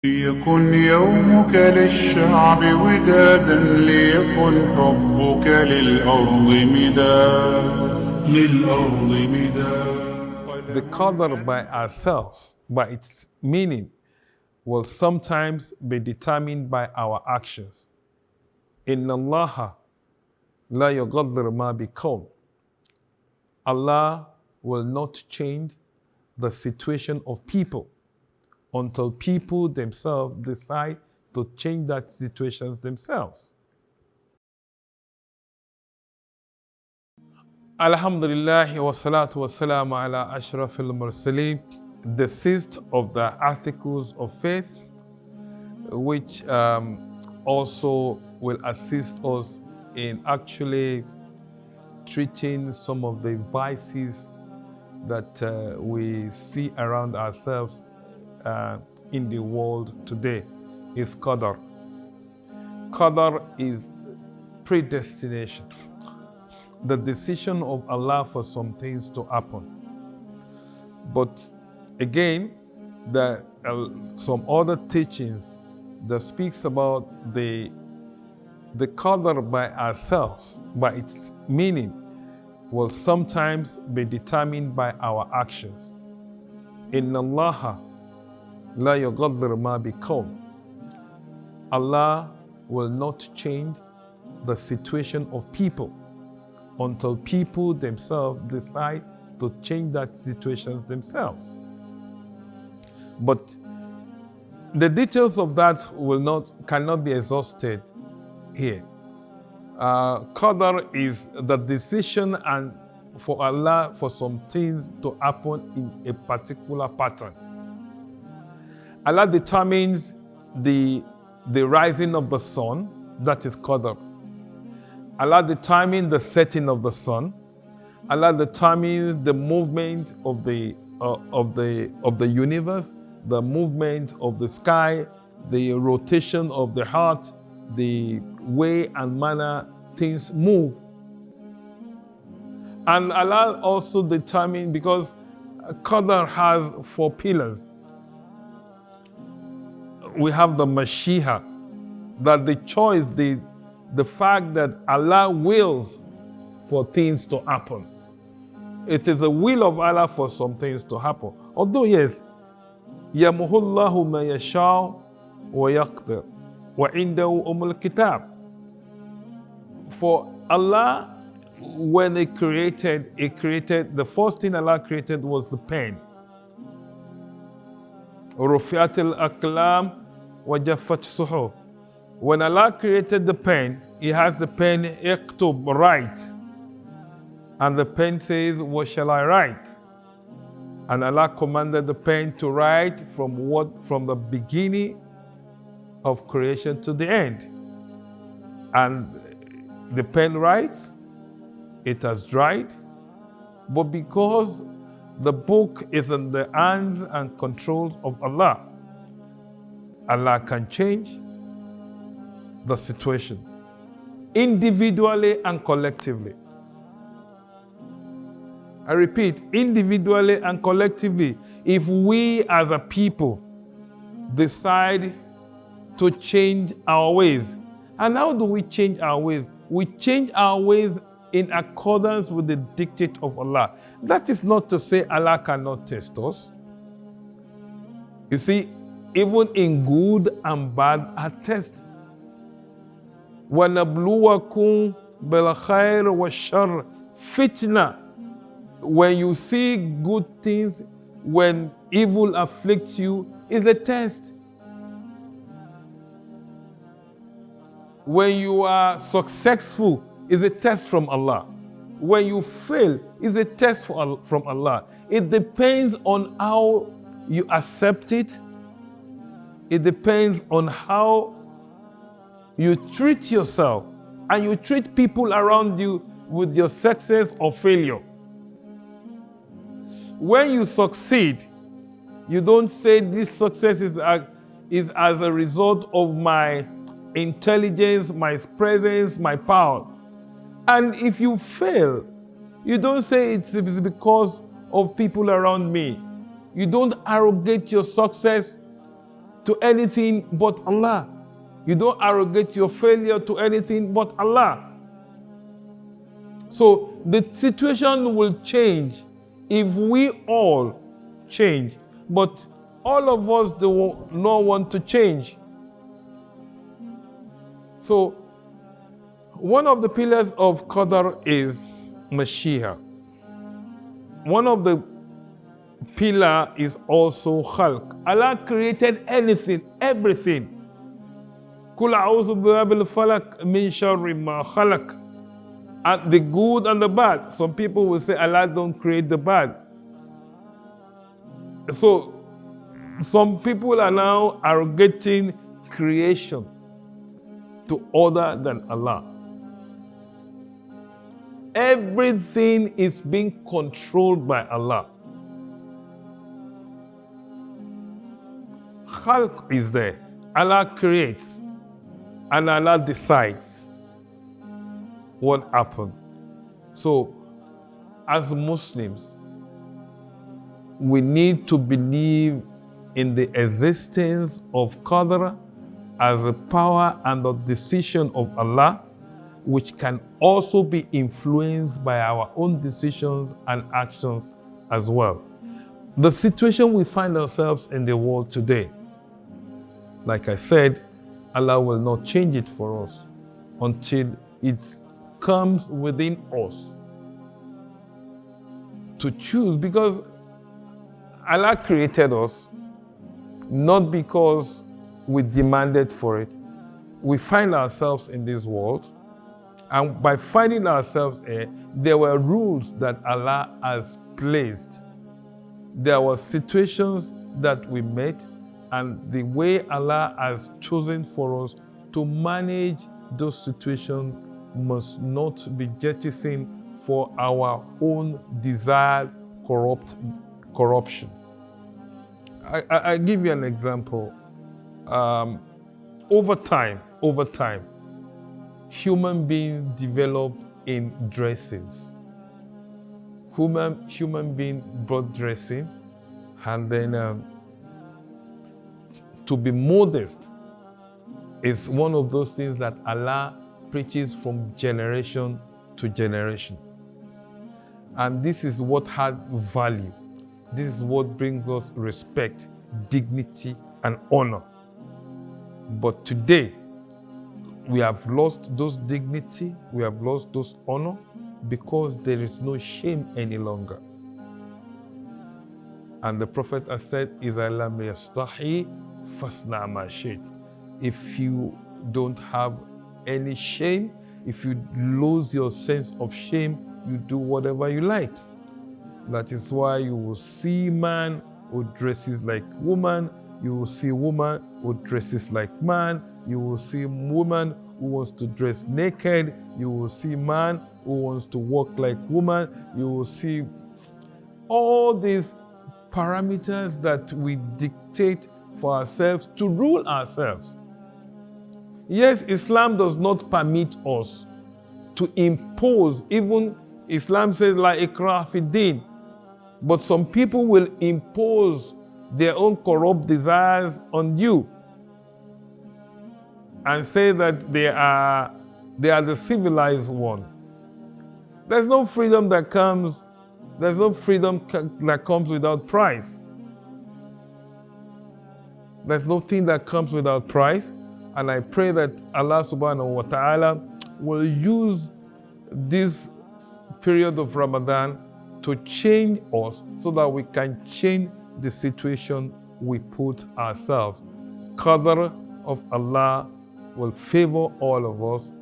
ليكن يومك للشعب ودادا ليكن حبك للأرض مداد. The Qadar by ourselves, by its meaning, will sometimes be determined by our actions. إِنَّ اللَّهَ لَا يُغَدِّرُ مَا بِقَوْمٍ. Allah will not change the situation of people until people themselves decide to change that situation themselves. Alhamdulillah wa salatu wa salam ala ashrafil mursaleen. The sixth of the articles of faith, which also will assist us in actually treating some of the vices that we see around ourselves in the world today, is Qadar. Qadar is predestination, the decision of Allah for some things to happen. But again, there are some other teachings that speaks about the Qadar by ourselves, by its meaning, will sometimes be determined by our actions. Inna Allah la yughaddir ma biqawm. Allah will not change the situation of people until people themselves decide to change that situation themselves. But the details of that cannot be exhausted here. Qadar is the decision and for Allah for some things to happen in a particular pattern. Allah determines the rising of the sun, that is Qadar. Allah determines the setting of the sun. Allah determines the movement of the universe, the movement of the sky, the rotation of the heart, the way and manner things move. And Allah also determines, because Qadar has 4 pillars. We have the Mashiha, that the choice, the fact that Allah wills for things to happen. It is the will of Allah for some things to happen. Although yes, يَمُحُ اللَّهُ مَا يَشَاءُ وَيَقْدِرُ وَعِنْدَهُ أُمُّ الْكِتَابِ. For Allah, when He created, the first thing Allah created was the pen. رُفِعَتِ الْأَقْلَامُ وَجَفَّتِ الصُّحُفُ. When Allah created the pen, He has the pen, اكتب, write. And the pen says, what shall I write? And Allah commanded the pen to write from the beginning of creation to the end. And the pen writes, it has dried, but because the book is in the hands and control of Allah, Allah can change the situation individually and collectively. I repeat, individually and collectively. If we as a people decide to change our ways. And how do we change our ways? We change our ways in accordance with the dictate of Allah. That is not to say Allah cannot test us. You see, even in good and bad are tests. وَنَبْلُوَكُمْ بِالْخَيْرِ وَالشَّرِّ fitna. When you see good things, when evil afflicts you, is a test. When you are successful, is a test from Allah. When you fail, is a test from Allah. It depends on how you accept it. It depends on how you treat yourself and you treat people around you with your success or failure. When you succeed, you don't say this success is as a result of my intelligence, my presence, my power. And if you fail, you don't say it's because of people around me. You don't arrogate your success to anything but Allah. You don't arrogate your failure to anything but Allah. So the situation will change if we all change. But all of us do not want to change. So one of the pillars of Qadar is Mashiach. One of the pillar is also Khalq. Allah created anything, everything. Kul a'udhu birabbil falak min sharri ma khalaq. And the good and the bad. Some people will say Allah don't create the bad. So some people are now arrogating creation to other than Allah. Everything is being controlled by Allah. Khalq is there. Allah creates and Allah decides what happened. So as Muslims, we need to believe in the existence of Qadar as the power and the decision of Allah, which can also be influenced by our own decisions and actions as well. The situation we find ourselves in the world today, like I said, Allah will not change it for us until it comes within us to choose, because Allah created us not because we demanded for it. We find ourselves in this world, and by finding ourselves here, there were rules that Allah has placed. There were situations that we met, and the way Allah has chosen for us to manage those situations must not be jettisoned for our own desired corruption. I give you an example. Over time, human beings developed in dresses. Human being brought dressing, and then to be modest is one of those things that Allah preaches from generation to generation. And this is what had value. This is what brings us respect, dignity, and honor. But today, we have lost those dignity, we have lost those honor, because there is no shame any longer. And the Prophet has said, إِذَا لَمْ يَسْتَحِي فَاصْنَعْ مَا شِئْتَ. If you don't have any shame, if you lose your sense of shame, you do whatever you like. That is why you will see man who dresses like woman, you will see woman who dresses like man, you will see woman who wants to dress naked, you will see man who wants to walk like woman, you will see all these parameters that we dictate for ourselves to rule ourselves. Yes, Islam does not permit us to impose. Even Islam says la ikrah fi din, but some people will impose their own corrupt desires on you and say that they are the civilized one. There's no freedom that comes without price. There's nothing that comes without price. And I pray that Allah subhanahu wa ta'ala will use this period of Ramadan to change us so that we can change the situation we put ourselves. Qadar of Allah will favor all of us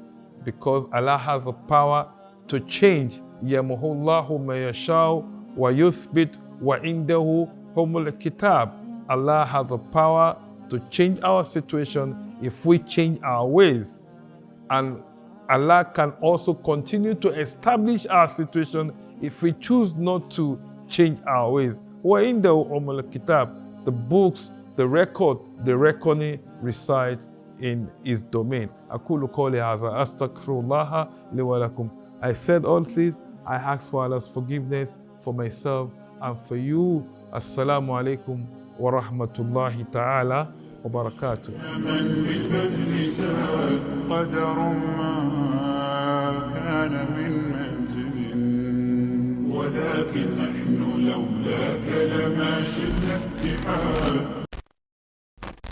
because Allah has the power to change. يَمُحُ اللَّهُ مَا يَشَاءُ وَيُثْبِتُ وَعِنْدَهُ حُمُّ الْكِتَابِ. Allah has the power to change our situation if we change our ways. And Allah can also continue to establish our situation if we choose not to change our ways. وَعِنْدَهُ حُمُّ الْكِتَابِ. The books, the record, the reckoning resides in His domain. أقول قولي هذا أستغفر الله لي ولكم. I said all this. I ask for Allah's forgiveness for myself and for you. Assalamu alaikum wa rahmatullahi ta'ala وبركاته. من بالبذل ساد قدر ما كان من منزل، ولكن نحن لولاك لما شئنا اتحاد.